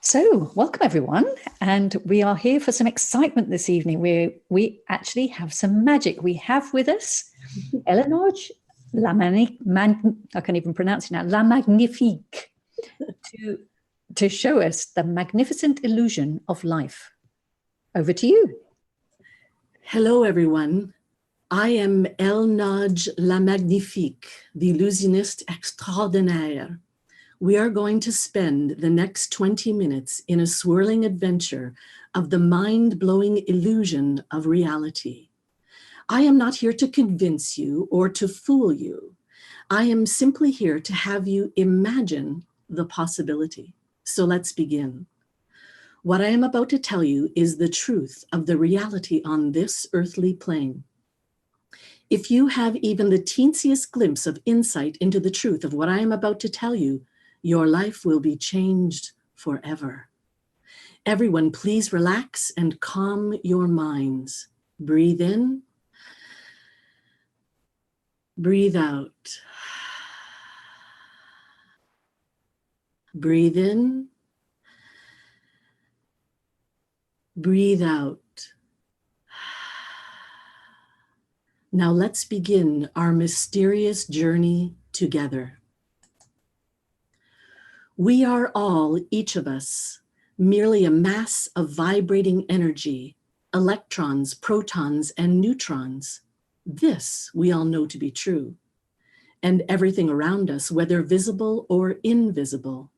So, welcome everyone, and we are here for some excitement this evening. We actually have some magic. We have with us Ellenoj, I can't even pronounce it now, La Magnifique, to show us the magnificent illusion of life. Over to you. Hello, everyone. I am Ellenoj La Magnifique, the Illusioniste Extraordinaire. We are going to spend the next 20 minutes in a swirling adventure of the mind-blowing illusion of reality. I am not here to convince you or to fool you. I am simply here to have you imagine the possibility. So let's begin. What I am about to tell you is the truth of the reality on this earthly plane. If you have even the teensiest glimpse of insight into the truth of what I am about to tell you, your life will be changed forever. Everyone, please relax and calm your minds. Breathe in, breathe out. Breathe in, breathe out. Now let's begin our mysterious journey together. We are all, each of us, merely a mass of vibrating energy, electrons, protons, and neutrons. This we all know to be true. And everything around us, whether visible or invisible,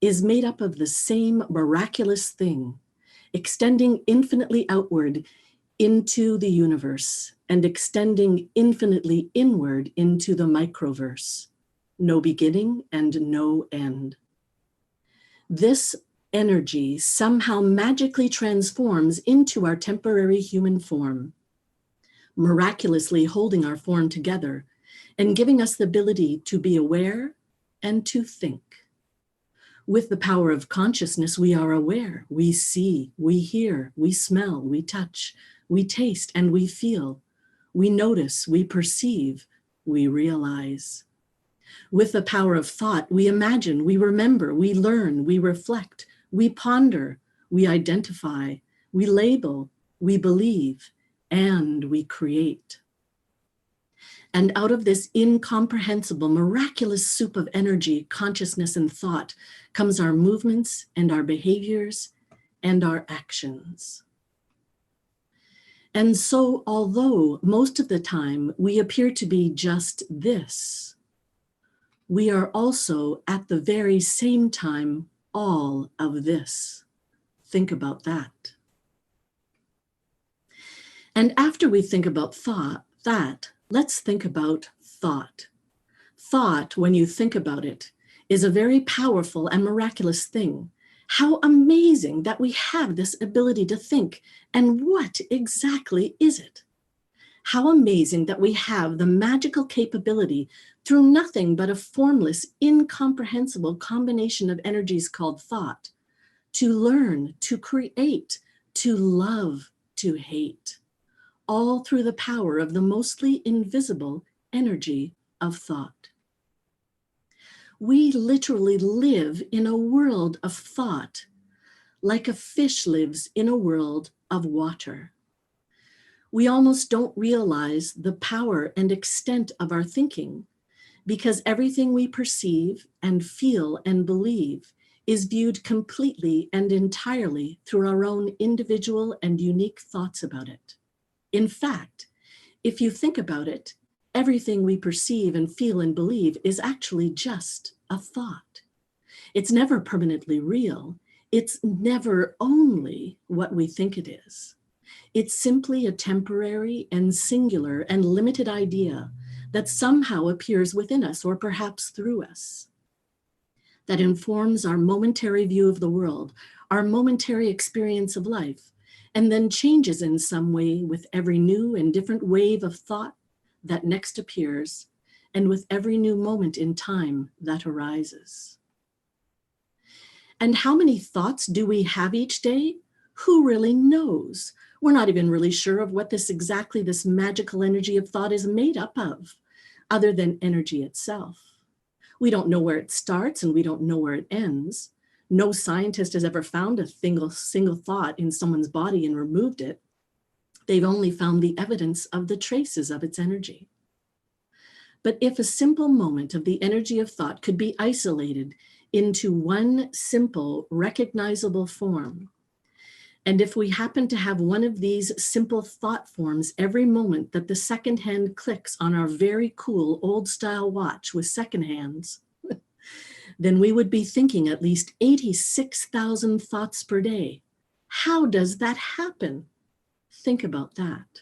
is made up of the same miraculous thing, extending infinitely outward into the universe and extending infinitely inward into the microverse. No beginning and no end. This energy somehow magically transforms into our temporary human form, miraculously holding our form together and giving us the ability to be aware and to think. With the power of consciousness, we are aware, we see, we hear, we smell, we touch, we taste, and we feel. We notice, we perceive, we realize. With the power of thought, we imagine, we remember, we learn, we reflect, we ponder, we identify, we label, we believe, and we create. And out of this incomprehensible, miraculous soup of energy, consciousness, and thought comes our movements and our behaviors and our actions. And so, although most of the time we appear to be just this, we are also at the very same time all of this. Think about that. And after we think about that, let's think about thought. Thought, when you think about it, is a very powerful and miraculous thing. How amazing that we have this ability to think, and what exactly is it? How amazing that we have the magical capability through nothing but a formless, incomprehensible combination of energies called thought, to learn, to create, to love, to hate, all through the power of the mostly invisible energy of thought. We literally live in a world of thought, like a fish lives in a world of water. We almost don't realize the power and extent of our thinking, because everything we perceive and feel and believe is viewed completely and entirely through our own individual and unique thoughts about it. In fact, if you think about it, everything we perceive and feel and believe is actually just a thought. It's never permanently real. It's never only what we think it is. It's simply a temporary and singular and limited idea that somehow appears within us, or perhaps through us, that informs our momentary view of the world, our momentary experience of life, and then changes in some way with every new and different wave of thought that next appears, and with every new moment in time that arises. And how many thoughts do we have each day? Who really knows? We're not even really sure of what this magical energy of thought is made up of, other than energy itself. We don't know where it starts and we don't know where it ends. No scientist has ever found a single thought in someone's body and removed it. They've only found the evidence of the traces of its energy. But if a simple moment of the energy of thought could be isolated into one simple, recognizable form, and if we happen to have one of these simple thought forms every moment that the second hand clicks on our very cool old style watch with second hands, then we would be thinking at least 86,000 thoughts per day. How does that happen? Think about that.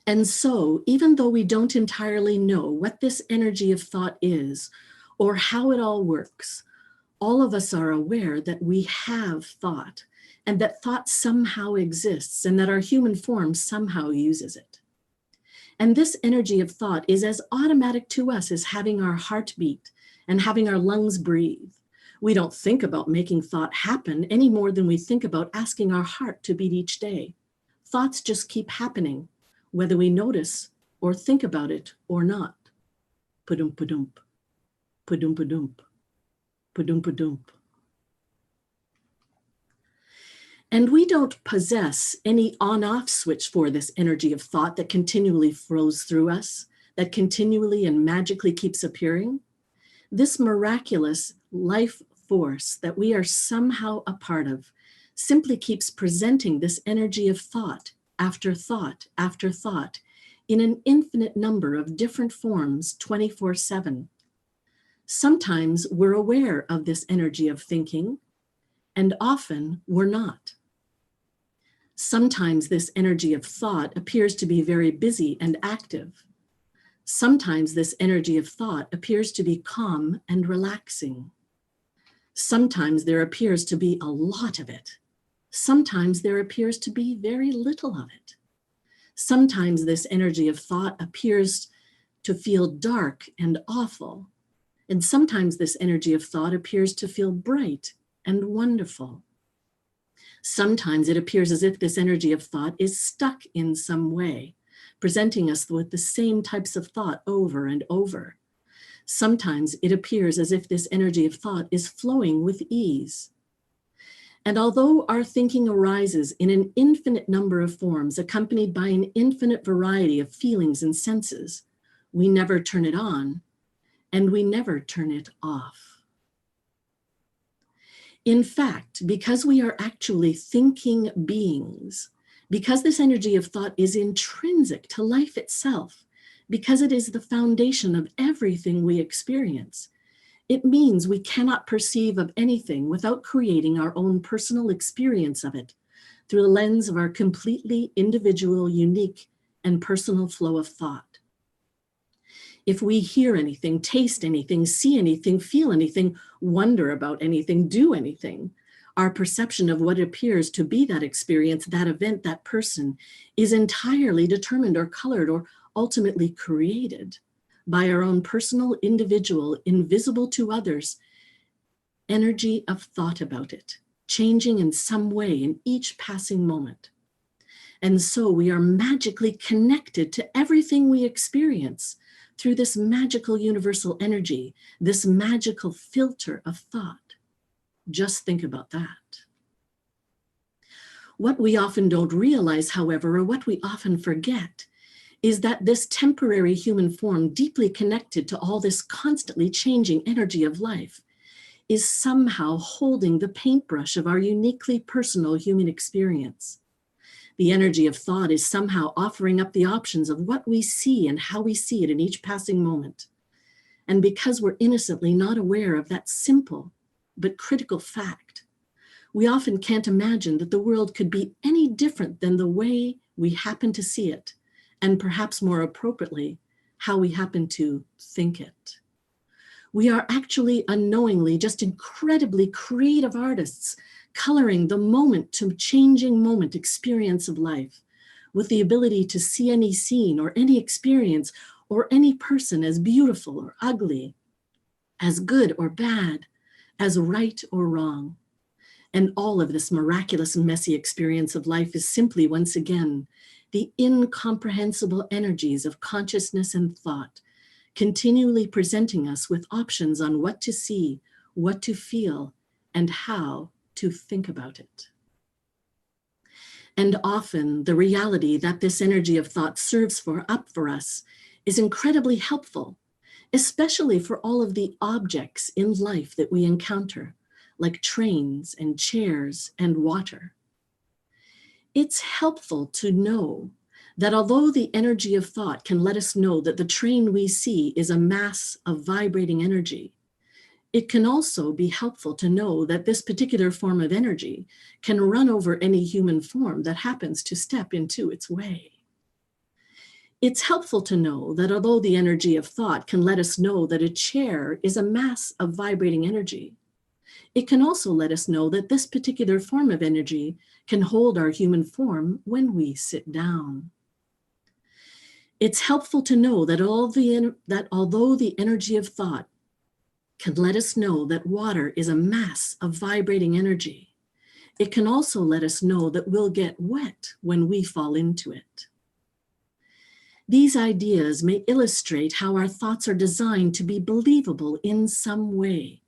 And so, even though we don't entirely know what this energy of thought is or how it all works, all of us are aware that we have thought and that thought somehow exists and that our human form somehow uses it. And this energy of thought is as automatic to us as having our heart beat and having our lungs breathe. We don't think about making thought happen any more than we think about asking our heart to beat each day. Thoughts just keep happening, whether we notice or think about it or not. Padump, padump, padump, padump, padump, padump. And we don't possess any on-off switch for this energy of thought that continually flows through us, that continually and magically keeps appearing. This miraculous life force that we are somehow a part of simply keeps presenting this energy of thought after thought after thought in an infinite number of different forms 24/7. Sometimes we're aware of this energy of thinking, and often we're not. Sometimes this energy of thought appears to be very busy and active. Sometimes this energy of thought appears to be calm and relaxing. Sometimes there appears to be a lot of it. Sometimes there appears to be very little of it. Sometimes this energy of thought appears to feel dark and awful. And sometimes this energy of thought appears to feel bright and wonderful. Sometimes it appears as if this energy of thought is stuck in some way, presenting us with the same types of thought over and over. Sometimes it appears as if this energy of thought is flowing with ease. And although our thinking arises in an infinite number of forms, accompanied by an infinite variety of feelings and senses, we never turn it on, and we never turn it off. In fact, because we are actually thinking beings, because this energy of thought is intrinsic to life itself, because it is the foundation of everything we experience, it means we cannot perceive of anything without creating our own personal experience of it through the lens of our completely individual, unique, and personal flow of thought. If we hear anything, taste anything, see anything, feel anything, wonder about anything, do anything, our perception of what appears to be that experience, that event, that person is entirely determined or colored or ultimately created by our own personal, individual, invisible to others, energy of thought about it, changing in some way in each passing moment. And so we are magically connected to everything we experience through this magical universal energy, this magical filter of thought. Just think about that. What we often don't realize, however, or what we often forget, is that this temporary human form, deeply connected to all this constantly changing energy of life, is somehow holding the paintbrush of our uniquely personal human experience. The energy of thought is somehow offering up the options of what we see and how we see it in each passing moment. And because we're innocently not aware of that simple but critical fact, we often can't imagine that the world could be any different than the way we happen to see it, and perhaps more appropriately, how we happen to think it. We are actually unknowingly just incredibly creative artists, coloring the moment to changing moment experience of life with the ability to see any scene or any experience or any person as beautiful or ugly, as good or bad, as right or wrong. And all of this miraculous, messy experience of life is simply, once again, the incomprehensible energies of consciousness and thought, continually presenting us with options on what to see, what to feel, and how to think about it. And often the reality that this energy of thought serves up for us is incredibly helpful, especially for all of the objects in life that we encounter, like trains and chairs and water. It's helpful to know that although the energy of thought can let us know that the train we see is a mass of vibrating energy, it can also be helpful to know that this particular form of energy can run over any human form that happens to step into its way. It's helpful to know that although the energy of thought can let us know that a chair is a mass of vibrating energy, it can also let us know that this particular form of energy can hold our human form when we sit down. It's helpful to know that although the energy of thought can let us know that water is a mass of vibrating energy, it can also let us know that we'll get wet when we fall into it. These ideas may illustrate how our thoughts are designed to be believable in some way.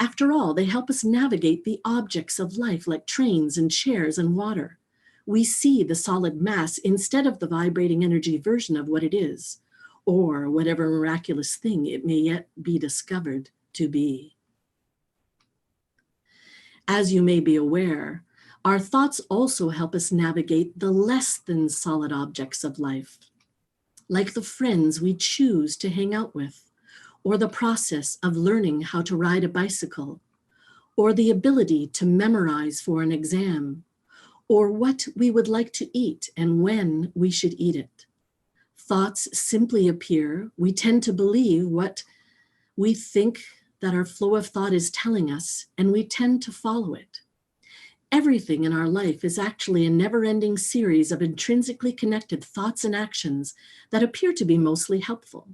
After all, they help us navigate the objects of life like trains and chairs and water. We see the solid mass instead of the vibrating energy version of what it is, or whatever miraculous thing it may yet be discovered to be. As you may be aware, our thoughts also help us navigate the less than solid objects of life, like the friends we choose to hang out with, or the process of learning how to ride a bicycle, or the ability to memorize for an exam, or what we would like to eat and when we should eat it. Thoughts simply appear. We tend to believe what we think that our flow of thought is telling us, and we tend to follow it. Everything in our life is actually a never-ending series of intrinsically connected thoughts and actions that appear to be mostly helpful.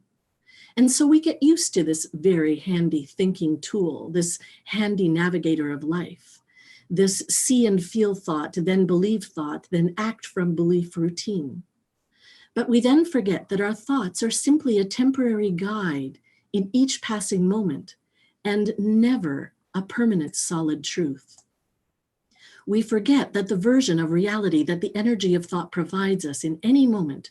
And so we get used to this very handy thinking tool, this handy navigator of life, this see and feel thought, then believe thought, then act from belief routine. But we then forget that our thoughts are simply a temporary guide in each passing moment and never a permanent solid truth. We forget that the version of reality that the energy of thought provides us in any moment,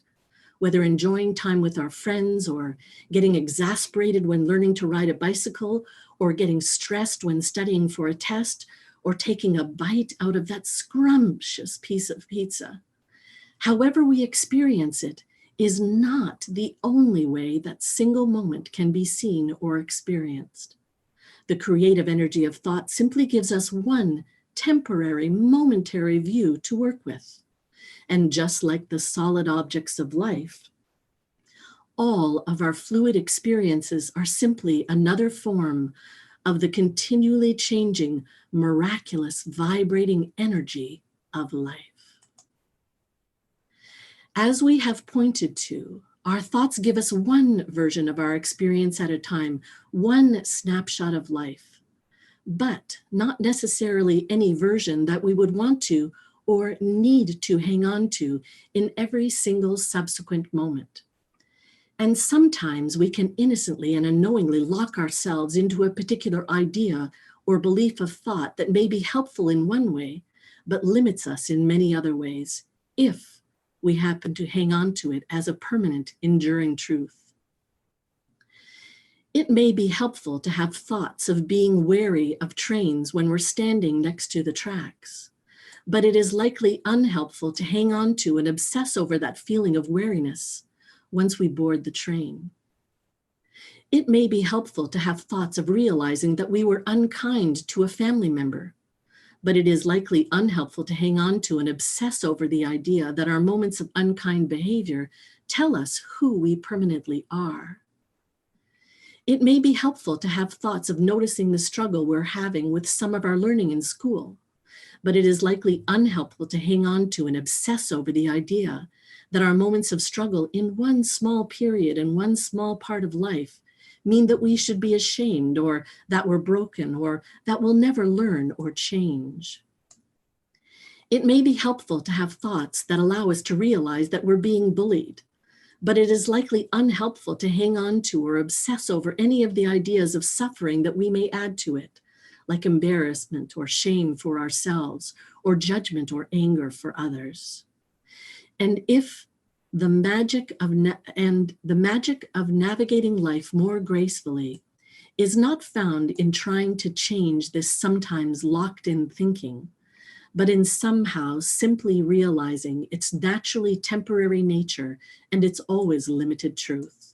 whether enjoying time with our friends or getting exasperated when learning to ride a bicycle or getting stressed when studying for a test or taking a bite out of that scrumptious piece of pizza, however we experience it, is not the only way that single moment can be seen or experienced. The creative energy of thought simply gives us one temporary, momentary view to work with. And just like the solid objects of life, all of our fluid experiences are simply another form of the continually changing, miraculous, vibrating energy of life. As we have pointed to, our thoughts give us one version of our experience at a time, one snapshot of life, but not necessarily any version that we would want to or need to hang on to in every single subsequent moment. And sometimes we can innocently and unknowingly lock ourselves into a particular idea or belief of thought that may be helpful in one way, but limits us in many other ways, if we happen to hang on to it as a permanent, enduring truth. It may be helpful to have thoughts of being wary of trains when we're standing next to the tracks, but it is likely unhelpful to hang on to and obsess over that feeling of wariness once we board the train. It may be helpful to have thoughts of realizing that we were unkind to a family member, but it is likely unhelpful to hang on to and obsess over the idea that our moments of unkind behavior tell us who we permanently are. It may be helpful to have thoughts of noticing the struggle we're having with some of our learning in school, but it is likely unhelpful to hang on to and obsess over the idea that our moments of struggle in one small period and one small part of life mean that we should be ashamed, or that we're broken, or that we'll never learn or change. It may be helpful to have thoughts that allow us to realize that we're being bullied, but it is likely unhelpful to hang on to or obsess over any of the ideas of suffering that we may add to it, like embarrassment or shame for ourselves, or judgment or anger for others. And if the magic of navigating life more gracefully is not found in trying to change this sometimes locked-in thinking, but in somehow simply realizing its naturally temporary nature and its always limited truth.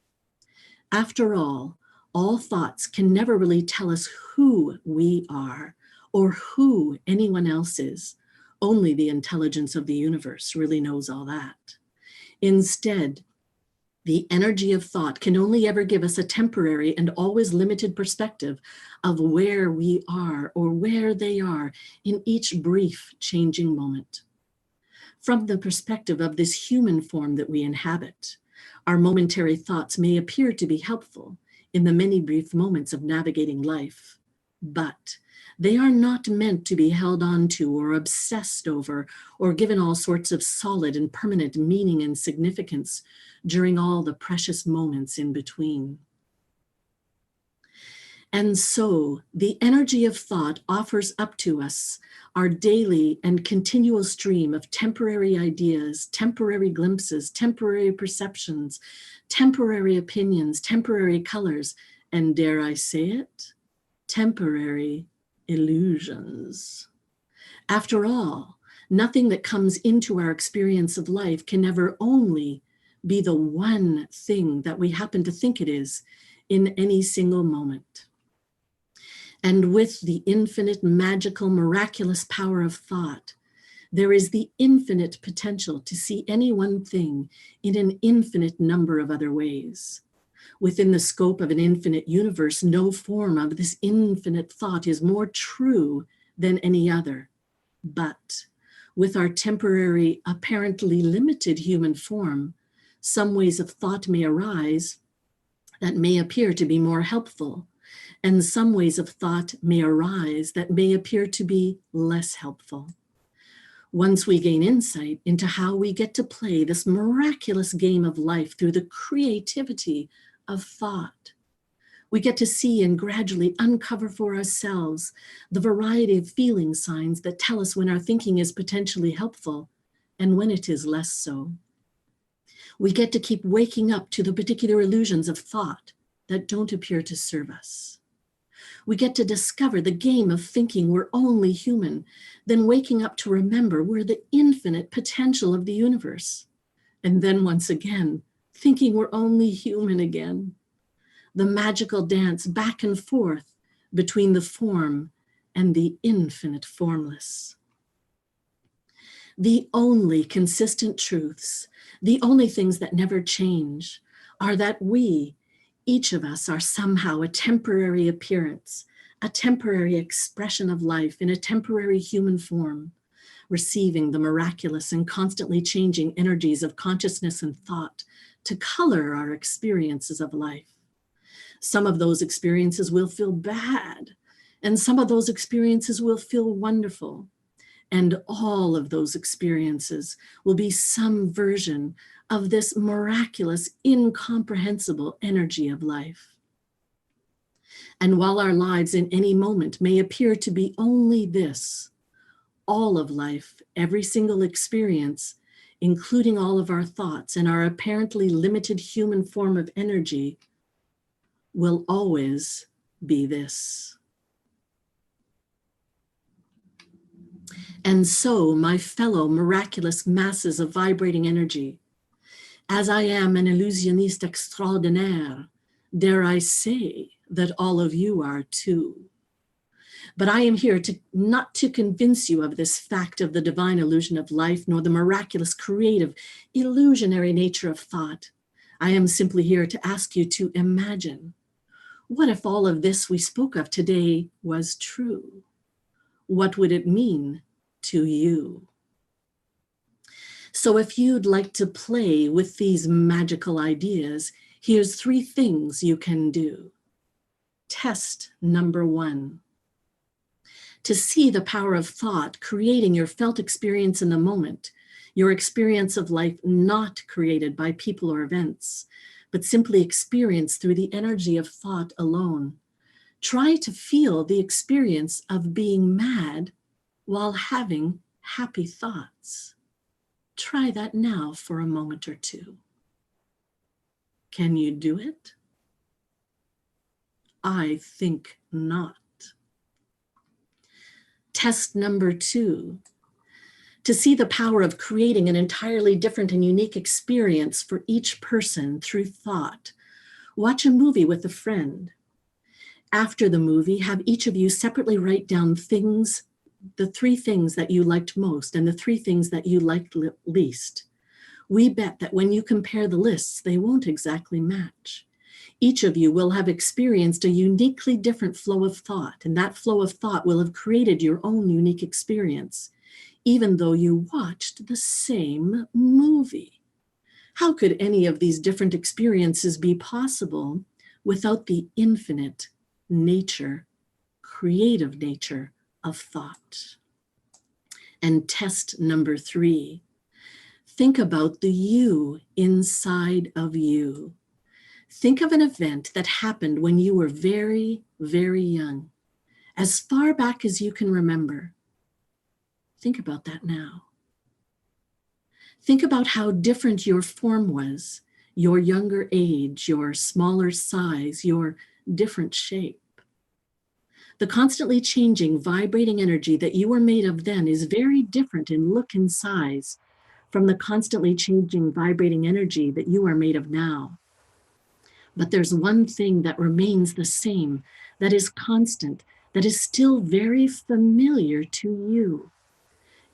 After all thoughts can never really tell us who we are or who anyone else is. Only the intelligence of the universe really knows all that. Instead, the energy of thought can only ever give us a temporary and always limited perspective of where we are or where they are in each brief changing moment. From the perspective of this human form that we inhabit, our momentary thoughts may appear to be helpful in the many brief moments of navigating life, but they are not meant to be held on to or obsessed over or given all sorts of solid and permanent meaning and significance during all the precious moments in between. And so the energy of thought offers up to us our daily and continual stream of temporary ideas, temporary glimpses, temporary perceptions, temporary opinions, temporary colors, and dare I say it, temporary illusions. After all, nothing that comes into our experience of life can ever only be the one thing that we happen to think it is in any single moment. And with the infinite, magical, miraculous power of thought, there is the infinite potential to see any one thing in an infinite number of other ways. Within the scope of an infinite universe, no form of this infinite thought is more true than any other. But with our temporary, apparently limited human form, some ways of thought may arise that may appear to be more helpful, and some ways of thought may arise that may appear to be less helpful. Once we gain insight into how we get to play this miraculous game of life through the creativity of thought, we get to see and gradually uncover for ourselves the variety of feeling signs that tell us when our thinking is potentially helpful and when it is less so. We get to keep waking up to the particular illusions of thought that don't appear to serve us. We get to discover the game of thinking we're only human, then waking up to remember we're the infinite potential of the universe. And then once again, thinking we're only human again. The magical dance back and forth between the form and the infinite formless. The only consistent truths, the only things that never change, are that we, each of us, are somehow a temporary appearance, a temporary expression of life in a temporary human form, receiving the miraculous and constantly changing energies of consciousness and thought to color our experiences of life. Some of those experiences will feel bad, and some of those experiences will feel wonderful. And all of those experiences will be some version of this miraculous, incomprehensible energy of life. And while our lives in any moment may appear to be only this, all of life, every single experience, including all of our thoughts and our apparently limited human form of energy, will always be this. And so, my fellow miraculous masses of vibrating energy, as I am an Illusioniste Extraordinaire, dare I say that all of you are too. But I am here not to convince you of this fact of the divine illusion of life, nor the miraculous, creative, illusionary nature of thought. I am simply here to ask you to imagine, what if all of this we spoke of today was true? What would it mean to you? So if you'd like to play with these magical ideas, here's 3 things you can do. Test number 1. To see the power of thought creating your felt experience in the moment, your experience of life not created by people or events, but simply experienced through the energy of thought alone. Try to feel the experience of being mad while having happy thoughts. Try that now for a moment or two. Can you do it? I think not. Test number 2. To see the power of creating an entirely different and unique experience for each person through thought. Watch a movie with a friend. After the movie, have each of you separately write down things, the 3 things that you liked most and the 3 things that you liked least. We bet that when you compare the lists, they won't exactly match. Each of you will have experienced a uniquely different flow of thought, and that flow of thought will have created your own unique experience, even though you watched the same movie. How could any of these different experiences be possible without the infinite nature, creative nature of thought? And test number 3, think about the you inside of you. Think of an event that happened when you were very, very young, as far back as you can remember. Think about that now. Think about how different your form was, your younger age, your smaller size, your different shape. The constantly changing, vibrating energy that you were made of then is very different in look and size from the constantly changing, vibrating energy that you are made of now. But there's one thing that remains the same, that is constant, that is still very familiar to you.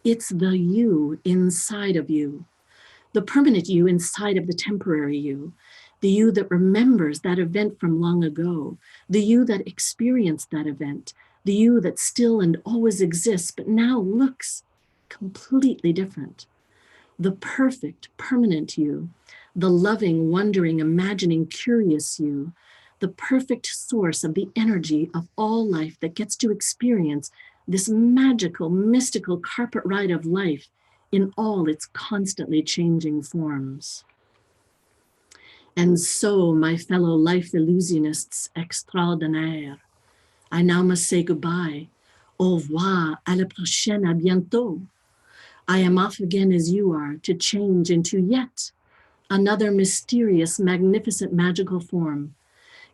It's the you inside of you, the permanent you inside of the temporary you, the you that remembers that event from long ago, the you that experienced that event, the you that still and always exists, but now looks completely different. The perfect, permanent you, the loving, wondering, imagining, curious you, the perfect source of the energy of all life that gets to experience this magical, mystical carpet ride of life in all its constantly changing forms. And so, my fellow life illusionists extraordinaire, I now must say goodbye. Au revoir, à la prochaine, à bientôt. I am off again as you are to change into yet another mysterious, magnificent, magical form,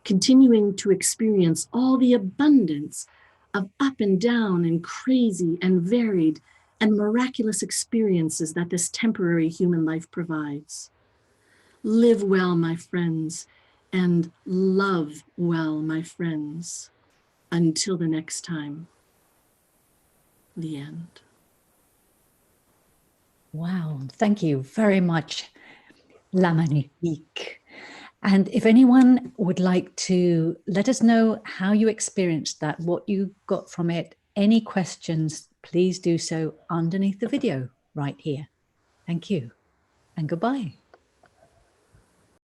continuing to experience all the abundance of up and down and crazy and varied and miraculous experiences that this temporary human life provides. Live well, my friends, and love well, my friends. Until the next time, the end. Wow, thank you very much, La Magnifique. And if anyone would like to let us know how you experienced that, what you got from it, any questions, please do so underneath the video right here. Thank you and goodbye.